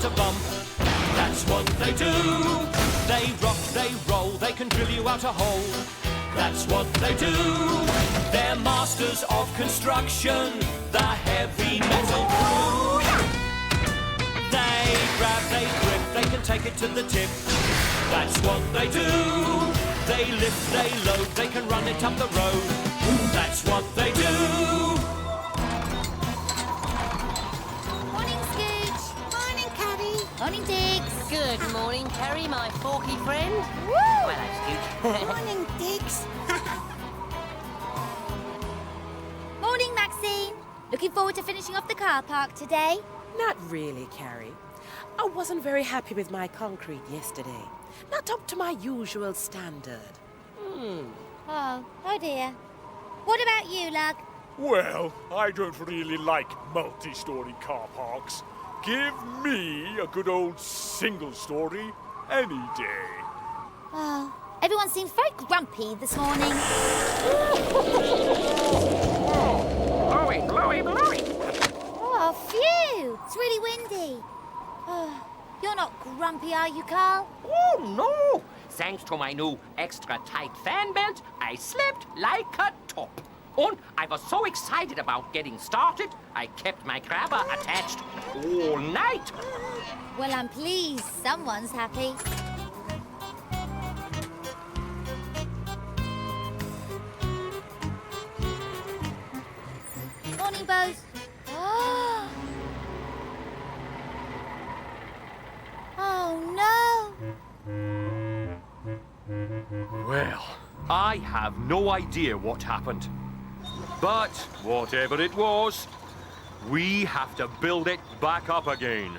a bump. That's what they do. They rock, they roll, they can drill you out a hole. That's what they do. They're masters of construction, the heavy metal crew. They grab, they grip, they can take it to the tip. That's what they do. They lift, they load, they can run it up the road. That's what they do. Morning, Scooch. Morning, Carrie. Morning, Diggs. Good morning, Carrie, my forky friend. Woo! Hello, Scooch. Morning, Diggs. Morning, Maxine. Looking forward to finishing off the car park today? Not really, Carrie. I wasn't very happy with my concrete yesterday. Not up to my usual standard. Oh dear. What about you, Lug? Well, I don't really like multi-storey car parks. Give me a good old single-storey any day. Oh, everyone seems very grumpy this morning. Blowy. Oh, phew! It's really windy. Oh, you're not grumpy, are you, Carl? Oh, no. Thanks to my new extra tight fan belt, I slept like a top. And I was so excited about getting started, I kept my grabber attached all night. Well, I'm pleased someone's happy. Morning, Bose. Oh, no. Well, I have no idea what happened. But whatever it was, we have to build it back up again.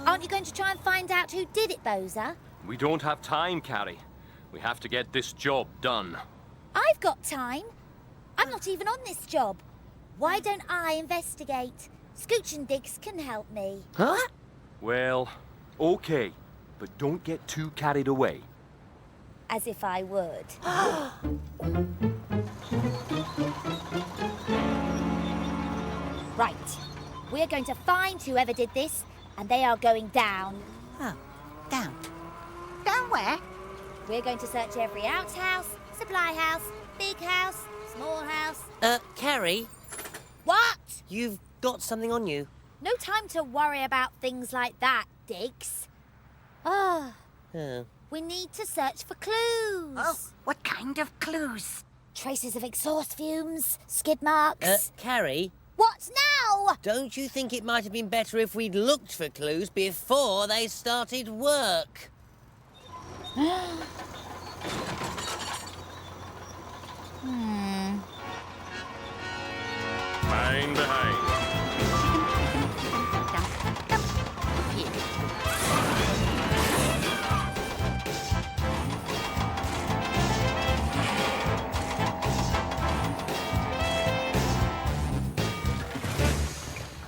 Aren't you going to try and find out who did it, Bozer? We don't have time, Carrie. We have to get this job done. I've got time. I'm not even on this job. Why don't I investigate? Scooch and Diggs can help me. Huh? Well, okay, but don't get too carried away. As if I would. Right. We're going to find whoever did this, and they are going down. Oh, down. Down where? We're going to search every outhouse, supply house, big house, small house. Carrie, What? you've got something on you. No time to worry about things like that, Diggs. Oh, Oh. we need to search for clues. Oh, what kind of clues? Traces of exhaust fumes, skid marks. Carrie, What now? don't you think it might have been better if we'd looked for clues before they started work? Bang behind.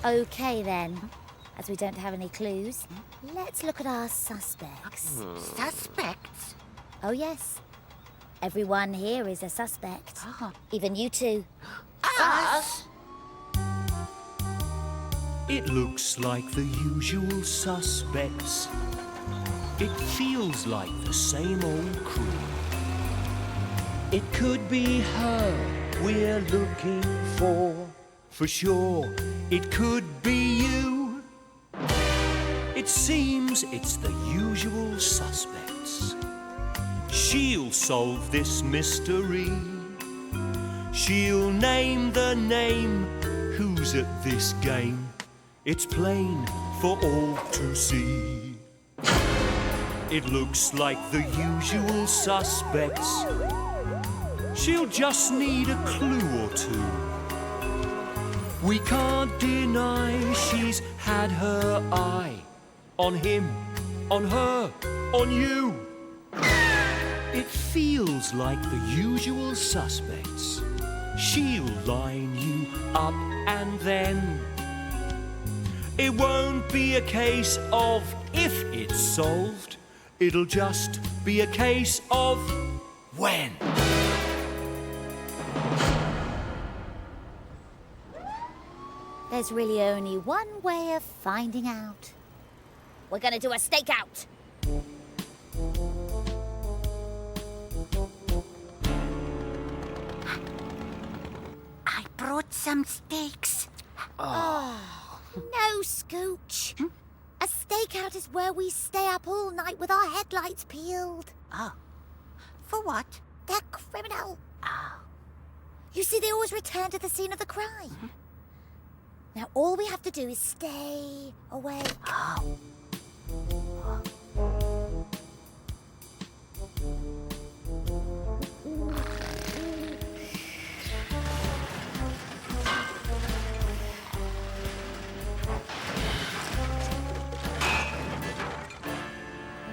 Okay then. As we don't have any clues, let's look at our suspects. Suspects? Oh yes. Everyone here is a suspect. Even you two. Us? It looks like the usual suspects. It feels like the same old crew. It could be her we're looking for sure. It could be you. It seems it's the usual suspects. She'll solve this mystery. She'll name the name who's at this game. It's plain for all to see. It looks like the usual suspects. She'll just need a clue or two. We can't deny she's had her eye on him, on her, on you. It feels like the usual suspects. She'll line you up and then it won't be a case of if it's solved. It'll just be a case of when. There's really only one way of finding out. We're gonna do a stakeout. I brought some steaks. No, Scooch. A stakeout is where we stay up all night with our headlights peeled. Oh. For what? They're criminal. Oh. You see, they always return to the scene of the crime. Now, all we have to do is stay awake. Oh.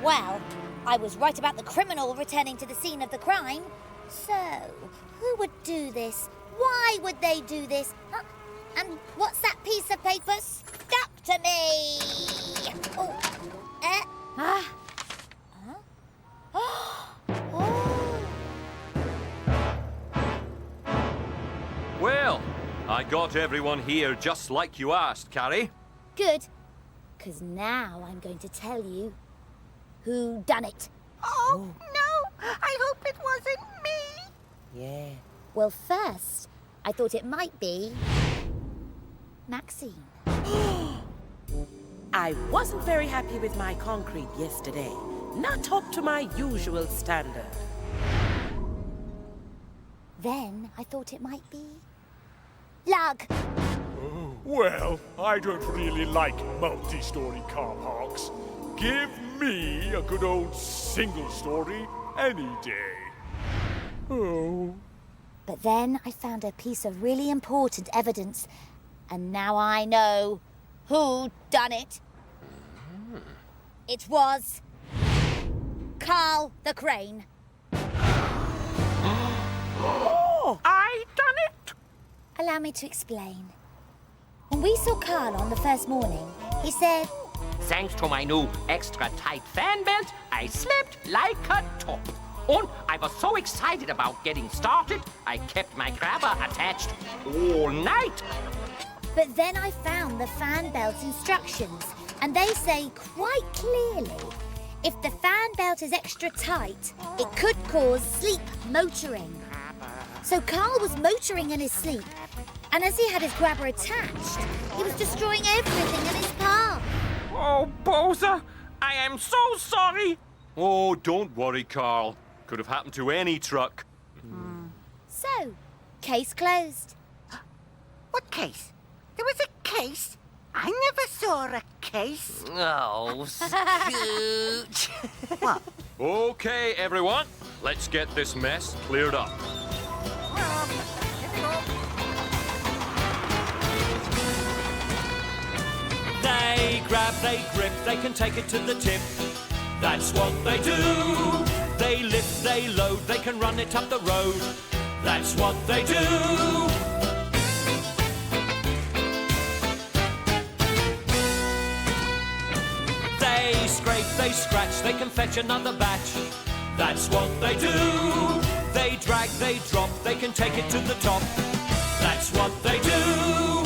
Well, I was right about the criminal returning to the scene of the crime. So, who would do this? Why would they do this? Huh? And what's that piece of paper stuck to me? Oh, Huh? Oh. Well, I got everyone here just like you asked, Carrie. Good, because now I'm going to tell you who done it. Oh, no! I hope it wasn't me! Yeah. Well, first, I thought it might be Maxine. I wasn't very happy with my concrete yesterday. Not up to my usual standard. Then I thought it might be Lug. Well, I don't really like multi-storey car parks. Give me a good old single story any day. Oh. But then I found a piece of really important evidence, and now I know who done it. It was Carl the Crane. I done it! Allow me to explain. When we saw Carl on the first morning, he said, Thanks to my new extra tight fan belt, I slept like a top. And I was so excited about getting started, I kept my grabber attached all night. but then I found the fan belt instructions, and they say quite clearly, if the fan belt is extra tight, it could cause sleep motoring. So Carl was motoring in his sleep, and as he had his grabber attached, he was destroying everything in his path. Oh, Bowser, I am so sorry. Oh, don't worry, Carl. Could have happened to any truck. So, case closed. What case? There was a case? I never saw a case. Oh, Scooch. What? Okay, everyone. Let's get this mess cleared up. They grab, they grip, they can take it to the tip. That's what they do. They lift, they load, they can run it up the road. That's what they do. They scrape, they scratch, they can fetch another batch. That's what they do. They drag, they drop, they can take it to the top. That's what they do.